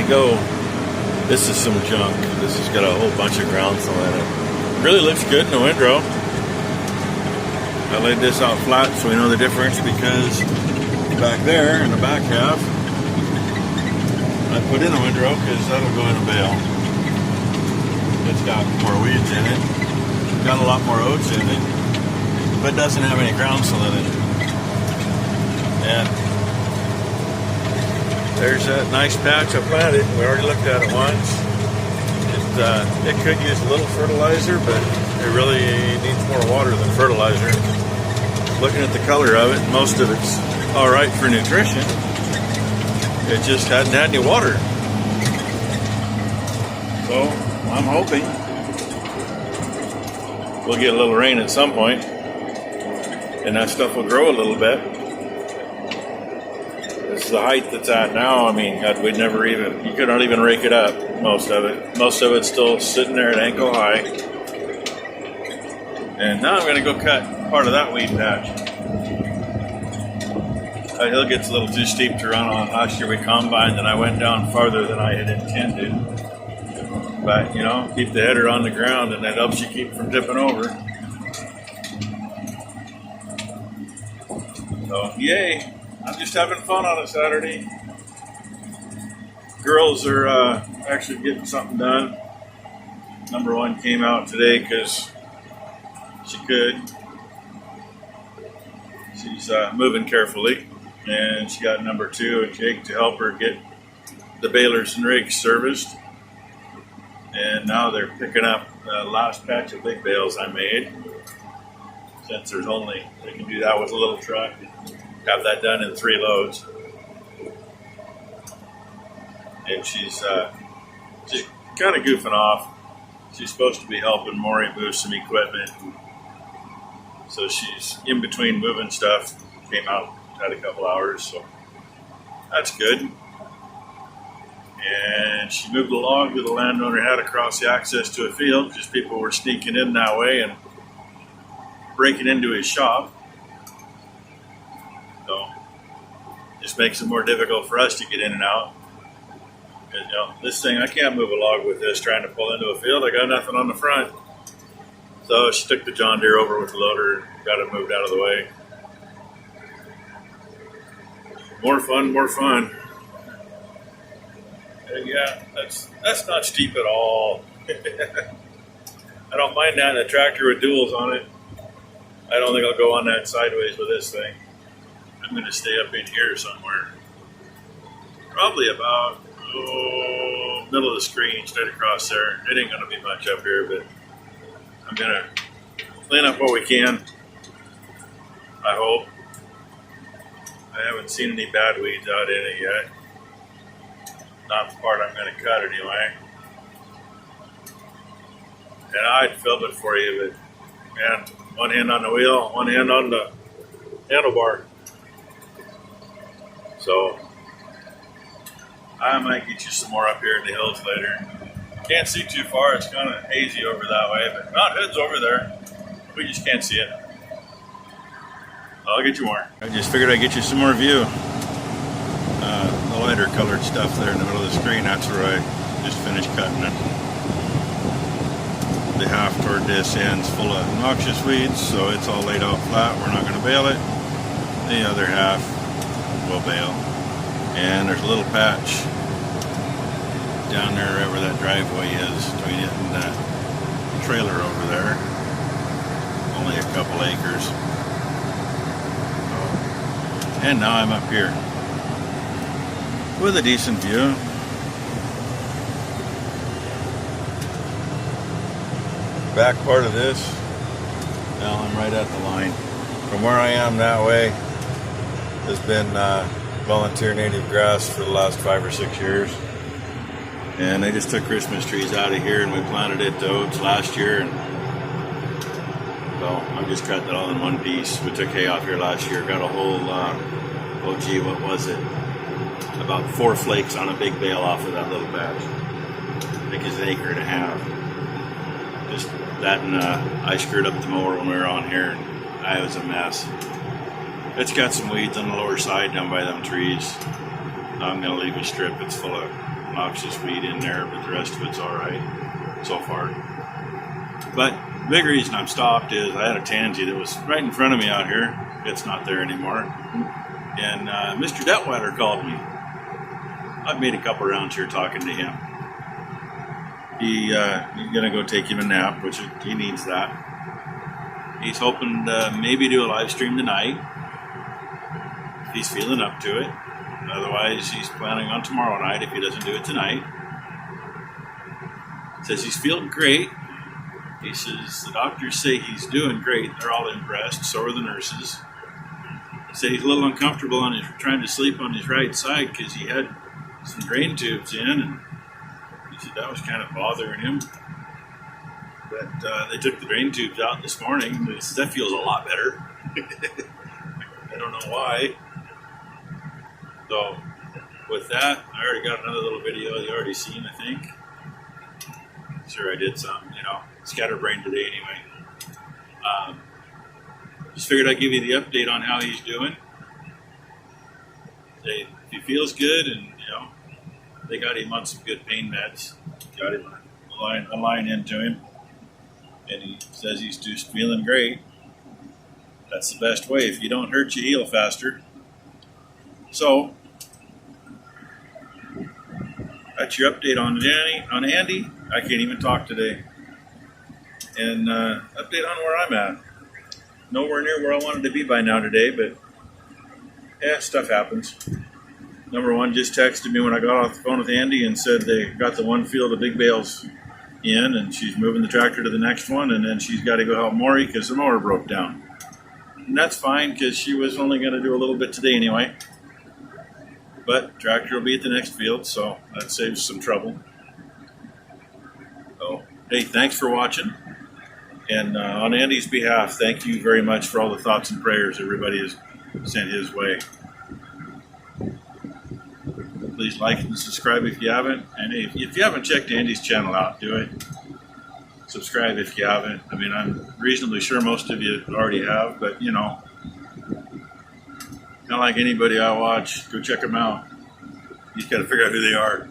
go. This is some junk. This has got a whole bunch of groundsel in it. Really looks good in the windrow. I laid this out flat so we know the difference, because back there in the back half, I put in a windrow because that'll go in a bale. It's got more weeds in it, got a lot more oats in it, but doesn't have any groundsel in it. And there's that nice patch I planted. We already looked at it once. It could use a little fertilizer, but it really needs more water than fertilizer. Looking at the color of it, most of it's all right for nutrition. It just hadn't had any water. So I'm hoping we'll get a little rain at some point, and that stuff will grow a little bit. This is the height that's at now. I mean, God, you could not even rake it up, most of it. Most of it's still sitting there at ankle high. And now I'm going to go cut part of that weed patch. The hill gets a little too steep to run on. Last year we combined and I went down farther than I had intended. But, you know, keep the header on the ground and that helps you keep from tipping over. So, yay. I'm just having fun on a Saturday. Girls are actually getting something done. Number one came out today because she could. She's moving carefully. And she got number two and Jake to help her get the balers and rigs serviced. And now they're picking up the last patch of big bales I made. Since they can do that with a little truck. Have that done in 3 loads. And she's kind of goofing off. She's supposed to be helping Maury move some equipment. So she's in between moving stuff. Came out, had a couple hours, so that's good. And she moved a log that the landowner had across the access to a field because people were sneaking in that way and breaking into his shop. So just makes it more difficult for us to get in and out. Because, you know, this thing, I can't move a log with this trying to pull into a field. I got nothing on the front. So she took the John Deere over with the loader, got it moved out of the way. More fun, more fun. And yeah, that's not steep at all. I don't mind that in a tractor with duals on it. I don't think I'll go on that sideways with this thing. I'm going to stay up in here somewhere. Probably about middle of the screen, straight across there. It ain't going to be much up here, but I'm going to clean up what we can. I hope. I haven't seen any bad weeds out in it yet. Not the part I'm going to cut anyway. And I'd film it for you, but man, one hand on the wheel, one hand on the handlebar. So I might get you some more up here in the hills later. Can't see too far. It's kind of hazy over that way, but Mount Hood's over there. We just can't see it. I'll get you more. I just figured I'd get you some more view. The lighter colored stuff there in the middle of the screen, that's where I just finished cutting it. The half toward this end's full of noxious weeds, so it's all laid out flat. We're not going to bale it. The other half will bale. And there's a little patch down there wherever that driveway is between it and that trailer over there. Only a couple acres. And now I'm up here with a decent view. Back part of this, now I'm right at the line. From where I am that way has been volunteer native grass for the last 5 or 6 years. And they just took Christmas trees out of here and we planted it to oats last year. And so I'm just cutting it all in one piece. We took hay off here last year, got a whole, what was it? About 4 flakes on a big bale off of that little patch. I think it's 1.5 acres. Just that, and I screwed up the mower when we were on here, and it was a mess. It's got some weeds on the lower side down by them trees. I'm going to leave a strip. It's full of noxious weed in there, but the rest of it's all right so far. But the big reason I'm stopped is I had a tansy that was right in front of me out here. It's not there anymore. And Mr. Detweiler called me. I've made a couple rounds here talking to him. He's going to go take him a nap, which he needs that. He's hoping to maybe do a live stream tonight. If he's feeling up to it. Otherwise, he's planning on tomorrow night if he doesn't do it tonight. Says he's feeling great. He says the doctors say he's doing great. They're all impressed. So are the nurses. He said he's a little uncomfortable trying to sleep on his right side because he had some drain tubes in, and he said that was kind of bothering him. But they took the drain tubes out this morning. He said that feels a lot better. I don't know why. So with that, I already got another little video you already seen, I think. Sure, I did some, scatterbrained today anyway. Just figured I'd give you the update on how he's doing. If he feels good, and they got him on some good pain meds. Got him a line into him, and he says he's just feeling great. That's the best way. If you don't hurt, you heal faster. So that's your update on Andy. I can't even talk today. And update on where I'm at. Nowhere near where I wanted to be by now today, but stuff happens. Number one just texted me when I got off the phone with Andy and said they got the one field of big bales in, and she's moving the tractor to the next one, and then she's got to go help Maury because the mower broke down. And that's fine because she was only going to do a little bit today anyway. But tractor will be at the next field, so that saves some trouble. So, hey, thanks for watching. And on Andy's behalf, thank you very much for all the thoughts and prayers everybody has sent his way. Please like and subscribe if you haven't. And if you haven't checked Andy's channel out, do it. Subscribe if you haven't. I mean, I'm reasonably sure most of you already have, but not like anybody I watch, go check them out. You just got to figure out who they are.